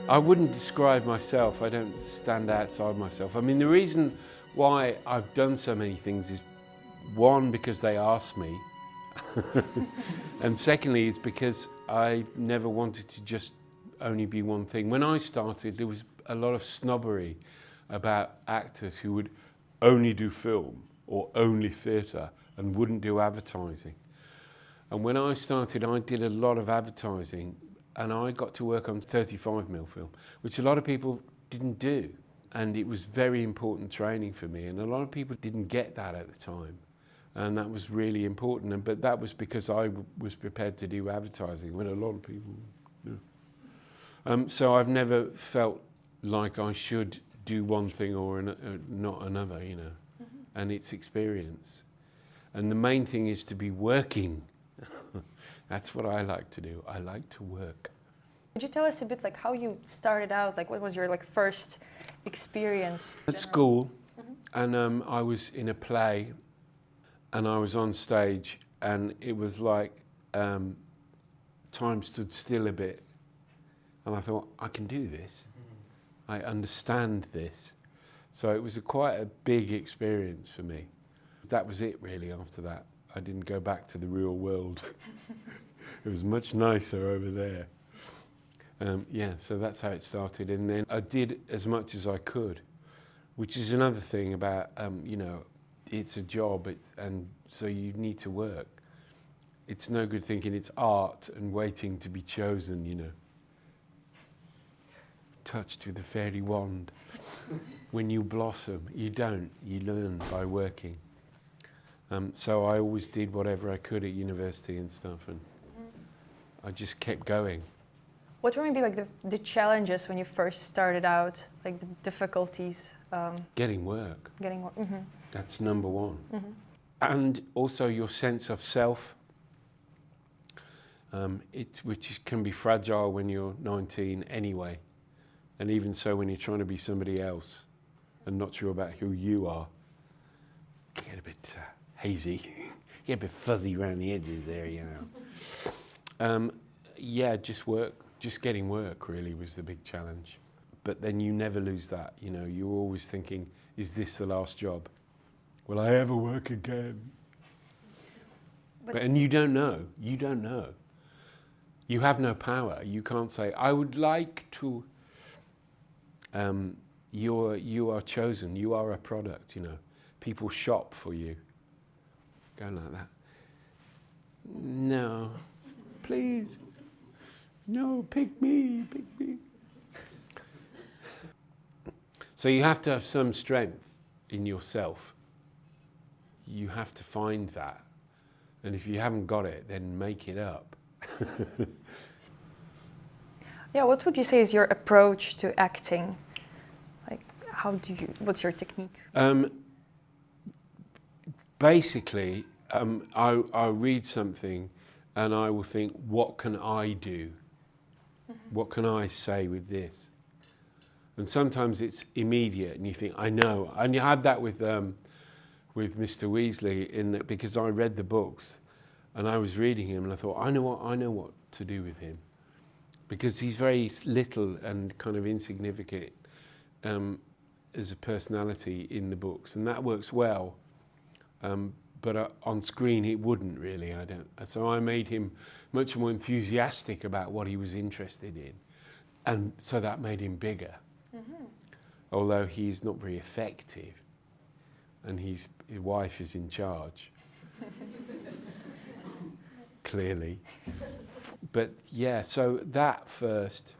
I wouldn't describe myself. I don't stand outside myself. I mean, the reason why I've done so many things is, one, because they asked me, and secondly, it's because I never wanted to just only be one thing. When I started, there was a lot of snobbery about actors who would only do film or only theatre and wouldn't do advertising. And when I started, I did a lot of advertising, and I got to work on 35mm film, which a lot of people didn't do. And it was very important training for me, and a lot of people didn't get that at the time. And that was really important, but that was because I was prepared to do advertising when a lot of people do. So I've never felt like I should do one thing or not another, you know. And it's experience. And the main thing is to be working. That's what I like to do. I like to work. Could you tell us a bit like how you started out? Like what was your like first experience? At school, and I was in a play, and I was on stage, and it was like time stood still a bit, and I thought, I can do this. I understand this. So it was quite a big experience for me. That was it really after that. I didn't go back to the real world. It was much nicer over there. Yeah, so that's how it started. And then I did as much as I could, which is another thing about, you know, it's a job, and so you need to work. It's no good thinking it's art and waiting to be chosen, you know. Touched with a fairy wand. When you blossom, you don't. You learn by working. So I always did whatever I could at university and stuff, and I just kept going. What were maybe like the challenges when you first started out, like the difficulties? Getting work. Getting work. That's number one. And also your sense of self, which can be fragile when you're 19 anyway. And even so when you're trying to be somebody else and not sure about who you are, get a bit hazy, get a bit fuzzy around the edges there, you know. Yeah, just getting work really was the big challenge. But then you never lose that, you know, you're always thinking, is this the last job? Will I ever work again? And you don't know, You have no power, you can't say, I would like to. You are chosen, you are a product, you know. People shop for you. Go like that. No, please. No, pick me. So you have to have some strength in yourself. You have to find that. And if you haven't got it, then make it up. Yeah, what would you say is your approach to acting? Like, what's your technique? Basically, I read something and I will think, what can I do? What can I say with this? And sometimes it's immediate and you think, I know. And you had that with Mr. Weasley because I read the books and I was reading him and I thought, I know what to do with him. Because he's very little and kind of insignificant as a personality in the books, and that works well. But on screen it wouldn't really, So I made him much more enthusiastic about what he was interested in, and so that made him bigger. Although he's not very effective, and his wife is in charge, clearly. But yeah, so that first,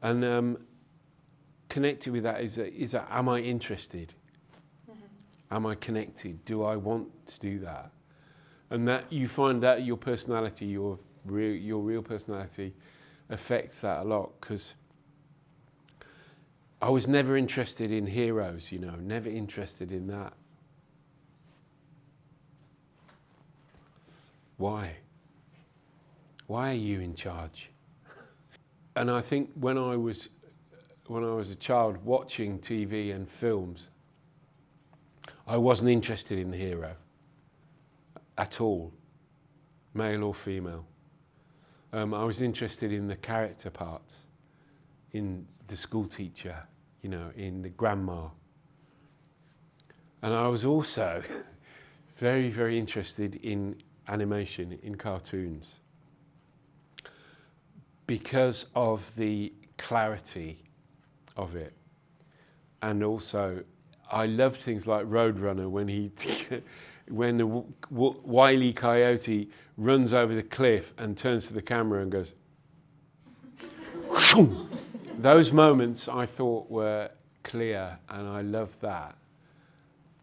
and connected with that is that am I interested? Am I connected? Do I want to do that? And that you find that your personality, your real personality, affects that a lot. Because I was never interested in heroes, you know, never interested in that. Why? Why are you in charge? And I think when I was a child watching TV and films, I wasn't interested in the hero at all, male or female. I was interested in the character parts, in the school teacher, you know, in the grandma. And I was also very, very interested in animation, in cartoons, because of the clarity of it. And also, I loved things like Roadrunner when the Wile E. Coyote runs over the cliff and turns to the camera and goes, Shoom! Those moments I thought were clear, and I loved that.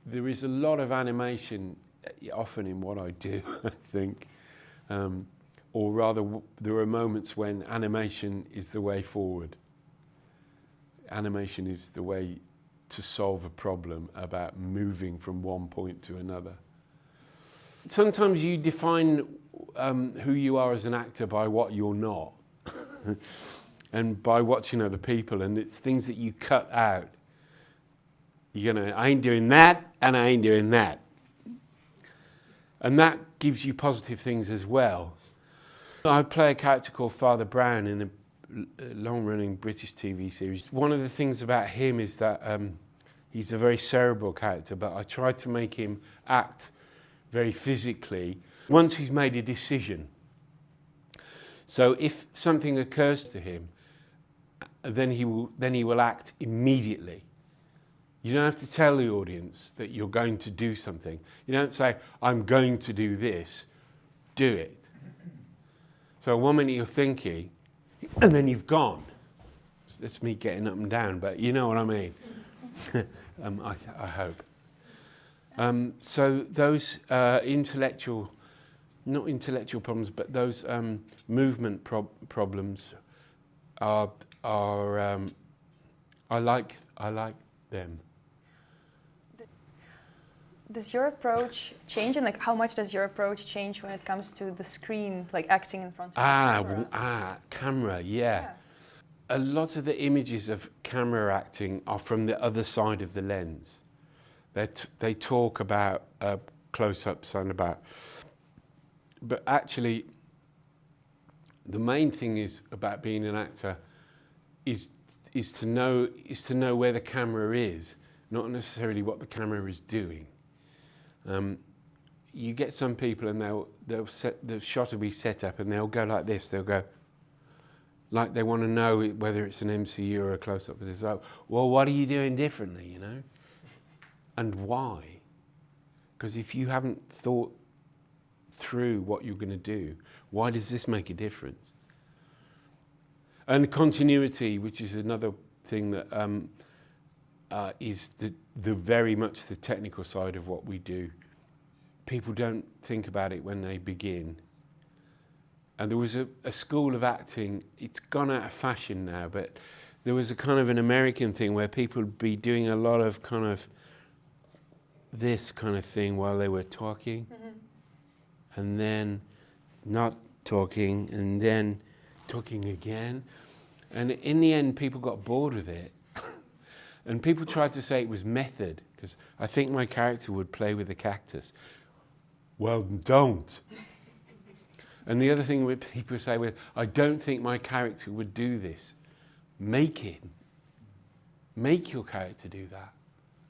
There is a lot of animation often in what I do, I think. Or rather, there are moments when animation is the way forward. Animation is the way to solve a problem about moving from one point to another. Sometimes you define who you are as an actor by what you're not. And by watching other people, and it's things that you cut out. You're gonna, I ain't doing that, and I ain't doing that. And that gives you positive things as well. I play a character called Father Brown in a long-running British TV series. One of the things about him is that he's a very cerebral character, but I tried to make him act very physically once he's made a decision. So if something occurs to him, then he will act immediately. You don't have to tell the audience that you're going to do something. You don't say, I'm going to do this, do it. So one minute you're thinking, and then you've gone. That's me getting up and down, but you know what I mean. I hope. So those not intellectual problems, but those movement problems are I like them. Does your approach change, and like how much does your approach change when it comes to the screen, like acting in front of the camera? Camera, yeah. A lot of the images of camera acting are from the other side of the lens. They talk about close-ups and about, but actually, the main thing is about being an actor is to know where the camera is, not necessarily what the camera is doing. You get some people and the shot will be set up and they'll go like this. They'll go like they want to know whether it's an MCU or a close-up. But it's like, well, what are you doing differently, you know? And why? Because if you haven't thought through what you're going to do, why does this make a difference? And continuity, which is another thing that is the very much the technical side of what we do. People don't think about it when they begin. And there was a school of acting, it's gone out of fashion now, but there was a kind of an American thing where people would be doing a lot of kind of this kind of thing while they were talking, and then not talking, and then talking again. And in the end, people got bored with it. And people tried to say it was method, because I think my character would play with a cactus. Well, don't. And the other thing people say, well, I don't think my character would do this. Make it. Make your character do that.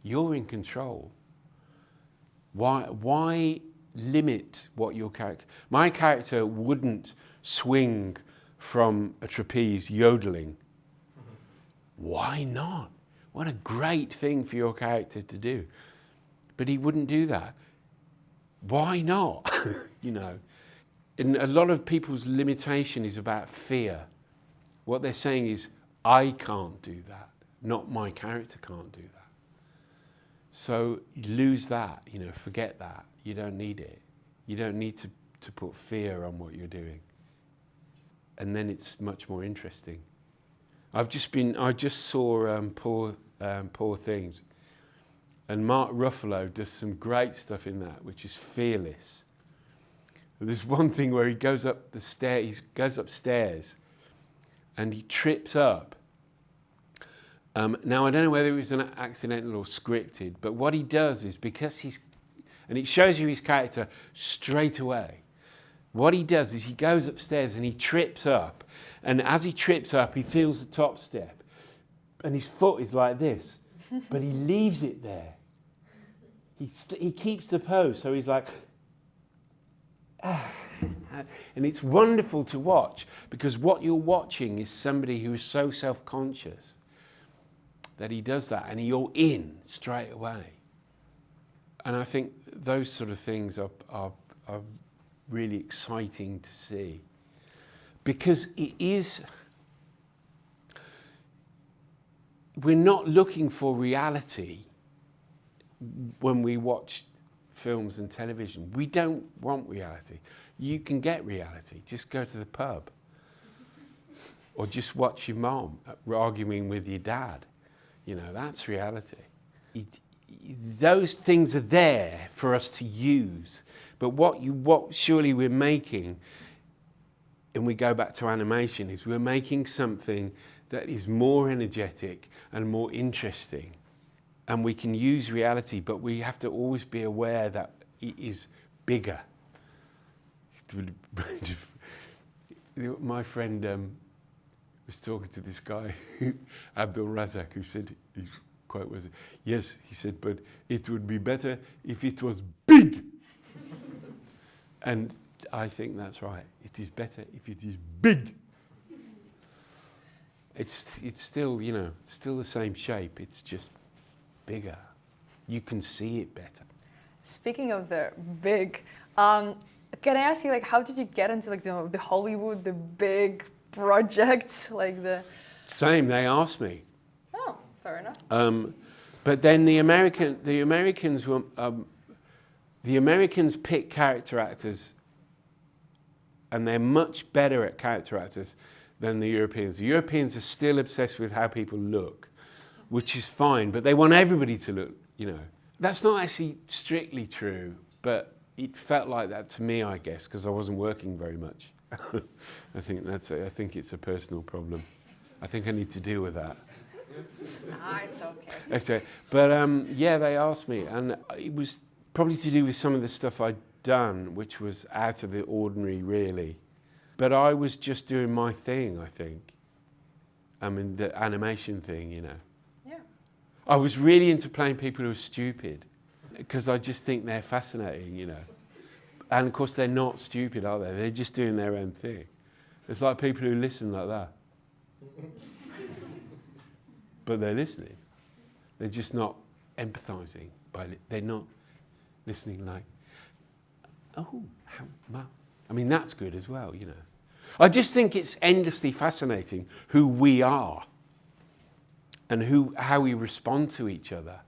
You're in control. Why limit what your character... My character wouldn't swing from a trapeze yodeling. Why not? What a great thing for your character to do. But he wouldn't do that. Why not? You know, and a lot of people's limitation is about fear. What they're saying is, I can't do that. Not my character can't do that. So lose that, you know, forget that. You don't need it. You don't need to put fear on what you're doing. And then it's much more interesting. I just saw Poor Things. And Mark Ruffalo does some great stuff in that, which is fearless. There's one thing where he goes up the stair, he goes upstairs and he trips up. Now, I don't know whether it was an accidental or scripted, but what he does is and it shows you his character straight away. What he does is he goes upstairs and he trips up, and as he trips up, he feels the top step, and his foot is like this, but he leaves it there. He keeps the pose, so he's like, and it's wonderful to watch, because what you're watching is somebody who is so self-conscious that he does that, and you're in straight away. And I think those sort of things are really exciting to see, because it is, we're not looking for reality when we watch films and television. We don't want reality. You can get reality. Just go to the pub. Or just watch your mom arguing with your dad. You know, that's reality. Those things are there for us to use. But what surely we're making, and we go back to animation, is we're making something that is more energetic and more interesting. And we can use reality, but we have to always be aware that it is bigger. My friend was talking to this guy, Abdul Razak, who said, his quote was, yes, he said, but it would be better if it was big. And I think that's right. It is better if it is big. It's still, you know, it's still the same shape. It's just bigger. You can see it better. Speaking of the big, can I ask you, like, how did you get into like the Hollywood, the big projects, like the? Same. They asked me. Oh, fair enough. But then the Americans pick character actors, and they're much better at character actors than the Europeans. The Europeans are still obsessed with how people look, which is fine, but they want everybody to look, you know. That's not actually strictly true, but it felt like that to me, I guess, because I wasn't working very much. I think it's a personal problem. I think I need to deal with that. It's okay. Okay, but yeah, they asked me, and it was probably to do with some of the stuff I'd done, which was out of the ordinary, really. But I was just doing my thing, I think. I mean, the animation thing, you know. Yeah. I was really into playing people who are stupid, because I just think they're fascinating, you know. And of course, they're not stupid, are they? They're just doing their own thing. It's like people who listen like that. But they're listening. They're just not empathizing. They're not listening like, oh, wow. I mean, that's good as well, you know. I just think it's endlessly fascinating who we are and how we respond to each other.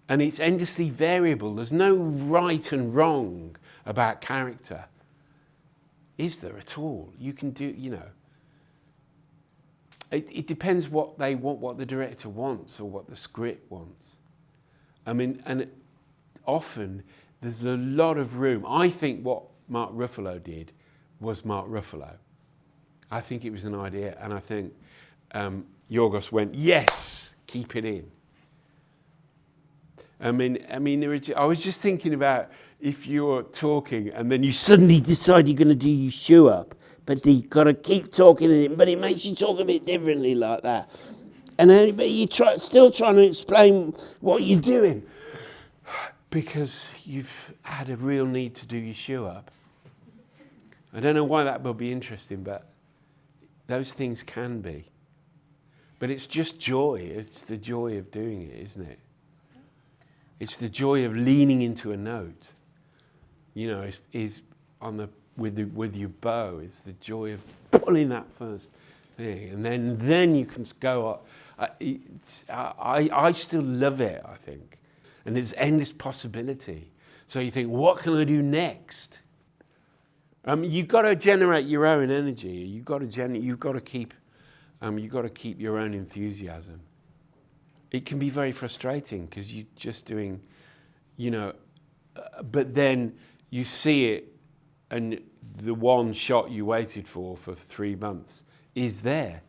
And it's endlessly variable. There's no right and wrong about character. Is there at all? You can do, you know. It depends what they want, what the director wants or what the script wants. I mean, and often there's a lot of room. I think what Mark Ruffalo did was Mark Ruffalo. I think it was an idea, and I think Yorgos went, yes, keep it in. I mean, I was just thinking about if you're talking and then you suddenly decide you're going to do your shoe up, but you've got to keep talking, but it makes you talk a bit differently like that. And then but you still trying to explain what you're doing because you've had a real need to do your shoe up. I don't know why that will be interesting, but those things can be. But it's just joy. It's the joy of doing it, isn't it? It's the joy of leaning into a note. You know, is on the with your bow. It's the joy of pulling that first thing, and then you can go up. I still love it, I think, and there's endless possibility. So you think, what can I do next? You've got to generate your own energy. You've got to keep your own enthusiasm. It can be very frustrating because you're just doing, you know, but then you see it, and the one shot you waited for 3 months is there,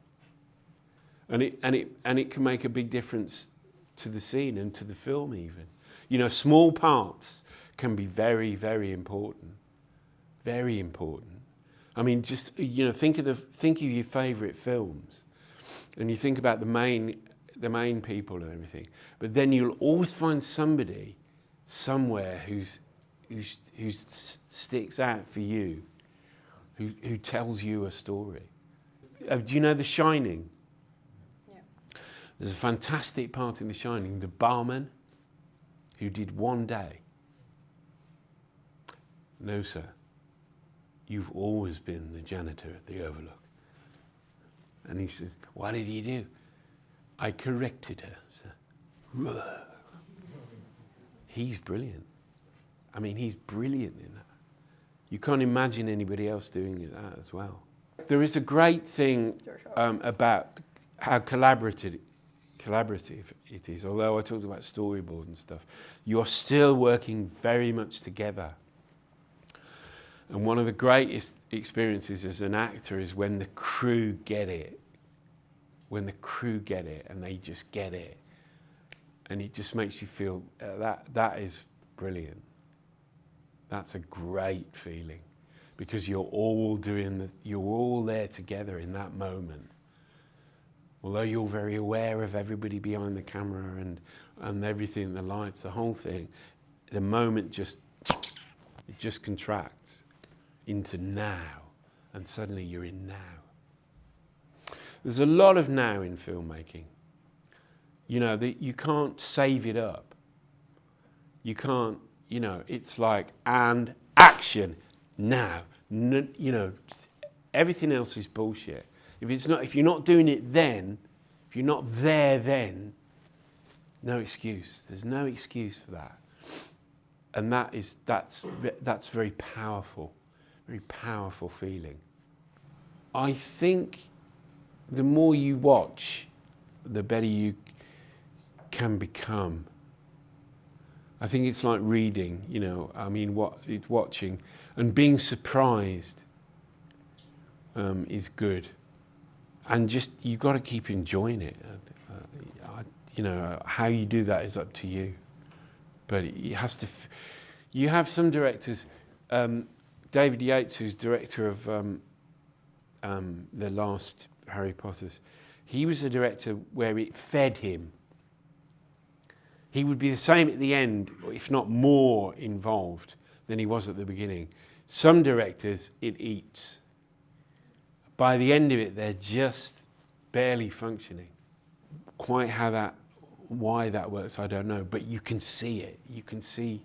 and it can make a big difference to the scene and to the film even. You know, small parts can be very, very important. Very important. I mean, just, you know, think of your favourite films, and you think about the main people and everything, but then you'll always find somebody somewhere who sticks out for you, who tells you a story. Do you know The Shining? Yeah. There's a fantastic part in The Shining, the barman who did one day. No, sir, you've always been the janitor at the Overlook. And he says, what did you do? I corrected her, sir. He's brilliant. I mean, he's brilliant in that. You can't imagine anybody else doing that as well. There is a great thing about how collaborative it is. Although I talked about storyboard and stuff, you're still working very much together. And one of the greatest experiences as an actor is when the crew get it. When the crew get it and they just get it. And it just makes you feel that is brilliant. That's a great feeling because you're all there together in that moment. Although you're very aware of everybody behind the camera and everything, the lights, the whole thing, the moment just contracts into now, and suddenly you're in now. There's a lot of now in filmmaking. You know, you can't save it up. You can't, you know, it's like, and action, now. You know, everything else is bullshit. If you're not doing it then, if you're not there then, no excuse. There's no excuse for that. And that's very powerful feeling. I think the more you watch, the better you can become. I think it's like reading, you know, I mean, it's watching and being surprised is good. And just, you've got to keep enjoying it. You know, how you do that is up to you. But it has to, you have some directors, David Yates, who's director of the last Harry Potters, he was a director where it fed him. He would be the same at the end, if not more involved than he was at the beginning. Some directors, it eats. By the end of it, they're just barely functioning. Quite why that works, I don't know, but you can see it. You can see,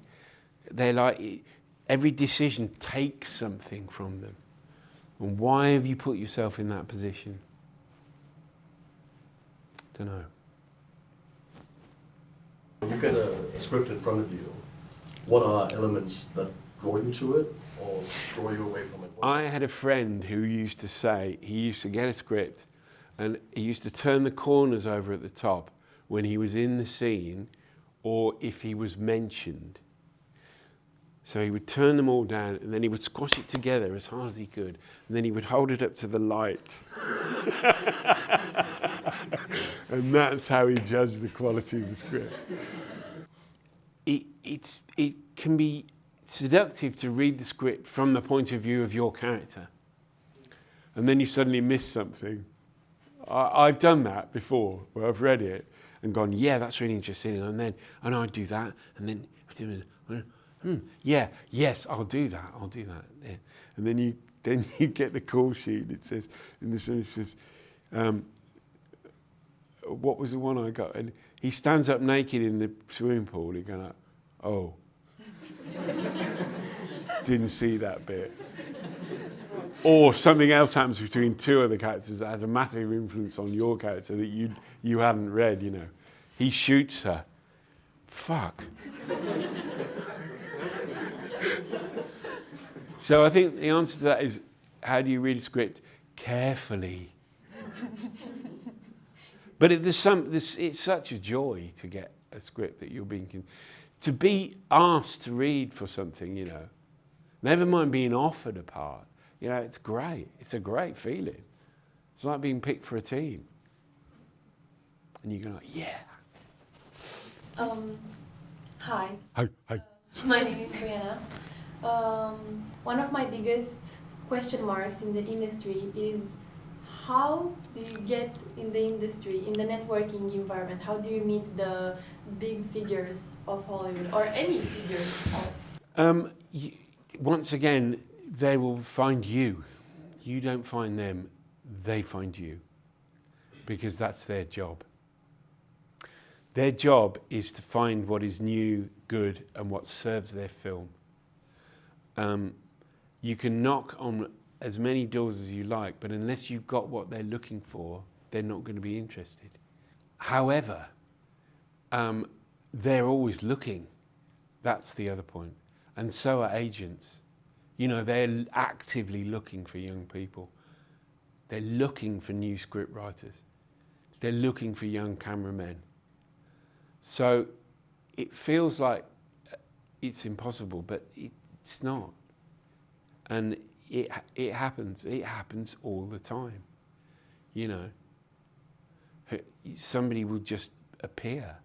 they're like, every decision takes something from them. And why have you put yourself in that position? Don't know. When you get a script in front of you, what are elements that draw you to it or draw you away from it? I had a friend who used to say, he used to get a script and he used to turn the corners over at the top when he was in the scene or if he was mentioned. So he would turn them all down and then he would squash it together as hard as he could and then he would hold it up to the light. And that's how he judged the quality of the script. It can be seductive to read the script from the point of view of your character. And then you suddenly miss something. I've done that before, where I've read it and gone, yeah, that's really interesting. And I'd do that. And then, yes, I'll do that. Yeah. And then you get the call sheet. It says, it says, what was the one I got? And he stands up naked in the swimming pool. He goes, oh, didn't see that bit. Or something else happens between two other characters that has a massive influence on your character that you hadn't read, you know. He shoots her. Fuck. So I think the answer to that is, how do you read a script? Carefully. But it's such a joy to get a script that you're to be asked to read for something, you know. Never mind being offered a part. You know, it's great. It's a great feeling. It's like being picked for a team. And you go like, yeah. Hi. Hi. My name is Brianna. One of my biggest question marks in the industry is how do you get in the industry, in the networking environment? How do you meet the big figures of Hollywood or any figures of? Once again, they will find you. You don't find them, they find you. Because that's their job. Their job is to find what is new, good, and what serves their film. You can knock on as many doors as you like, but unless you've got what they're looking for, they're not going to be interested. However, they're always looking. That's the other point. And so are agents. You know, they're actively looking for young people. They're looking for new script writers. They're looking for young cameramen. So it feels like it's impossible, but it's not. And it happens. It happens all the time. You know, somebody will just appear.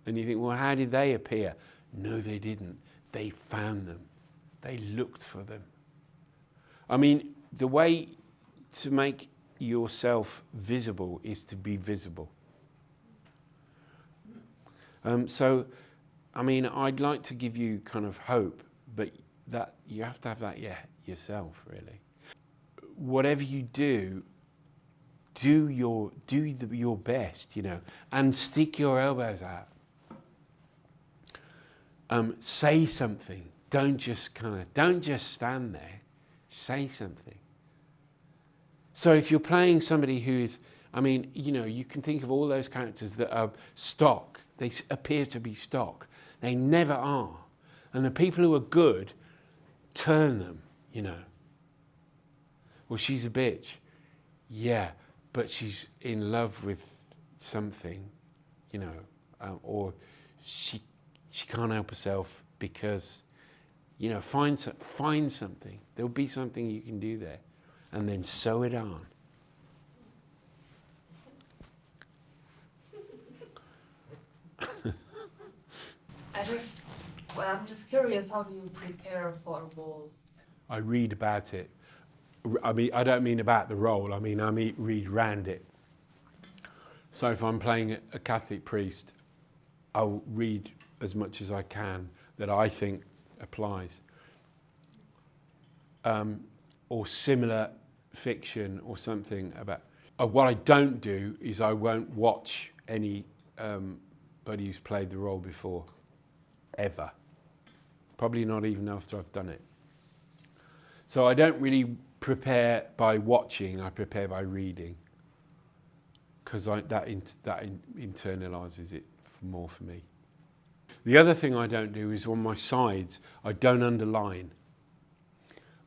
And you think, well, how did they appear? No, they didn't. They found them. They looked for them. I mean, the way to make yourself visible is to be visible. So, I mean, I'd like to give you kind of hope, but that you have to have that yourself, really. Whatever you do your best, you know, and stick your elbows out. Say something. Don't just stand there. Say something. So if you're playing somebody who is, I mean, you know, you can think of all those characters that are stock. They appear to be stock. They never are. And the people who are good turn them, you know. Well, she's a bitch. Yeah, but she's in love with something, you know, or she can't help herself because, you know, find something. There'll be something you can do there, and then sew it on. I'm just curious, how do you prepare for a role? I read about it. I mean, I don't mean about the role. I mean, read round it. So if I'm playing a Catholic priest, I'll read as much as I can that I think applies. Or similar fiction or something about. What I don't do is I won't watch anybody who's played the role before, ever. Probably not even after I've done it. So I don't really prepare by watching, I prepare by reading. Because that internalises it more for me. The other thing I don't do is on my sides, I don't underline.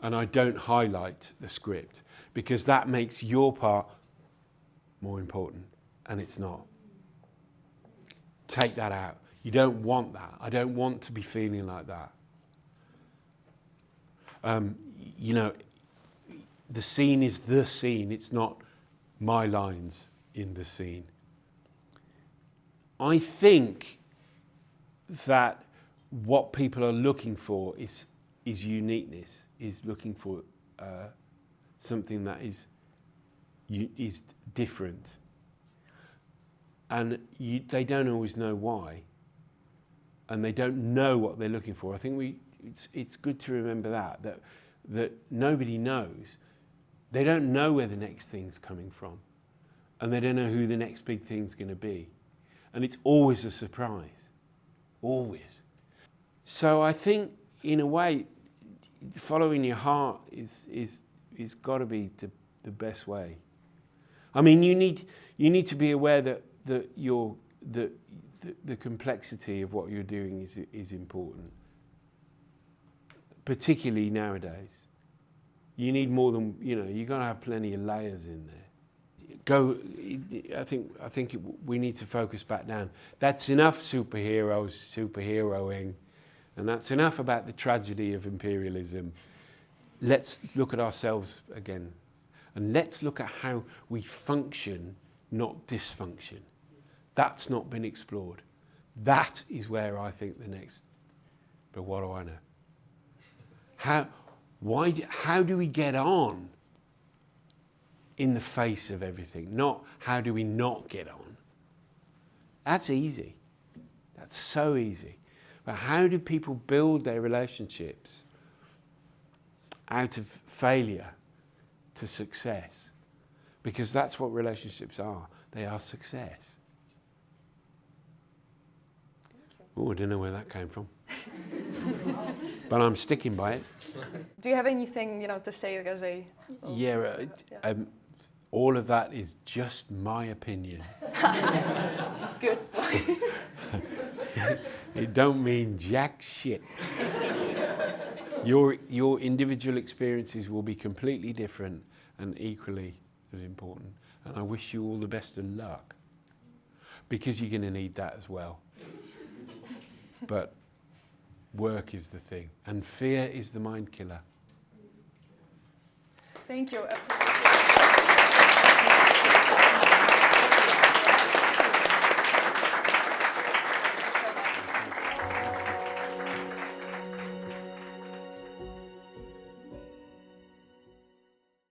And I don't highlight the script. Because that makes your part more important. And it's not. Take that out. You don't want that. I don't want to be feeling like that. You know, the scene is the scene. It's not my lines in the scene. I think that what people are looking for is uniqueness, is looking for something that is different. And they don't always know why. And they don't know what they're looking for. I think it's good to remember that nobody knows. They don't know where the next thing's coming from. And they don't know who the next big thing's going to be. And it's always a surprise. Always. So I think, in a way, following your heart is got to be the best way. I mean, you need to be aware that the complexity of what you're doing is important. Particularly nowadays. You need more than, you know, you've got to have plenty of layers in there. I think we need to focus back down. That's enough superheroing, and that's enough about the tragedy of imperialism. Let's look at ourselves again, and let's look at how we function, not dysfunction. That's not been explored. That is where I think the next, but what do I know? How do we get on in the face of everything, not how do we not get on. That's easy. That's so easy. But how do people build their relationships out of failure to success? Because that's what relationships are. They are success. Oh, I don't know where that came from. But I'm sticking by it. Do you have anything, to say as a... All of that is just my opinion. Good. It don't mean jack shit. Your individual experiences will be completely different and equally as important. And I wish you all the best of luck, because you're going to need that as well. But work is the thing, and fear is the mind killer. Thank you.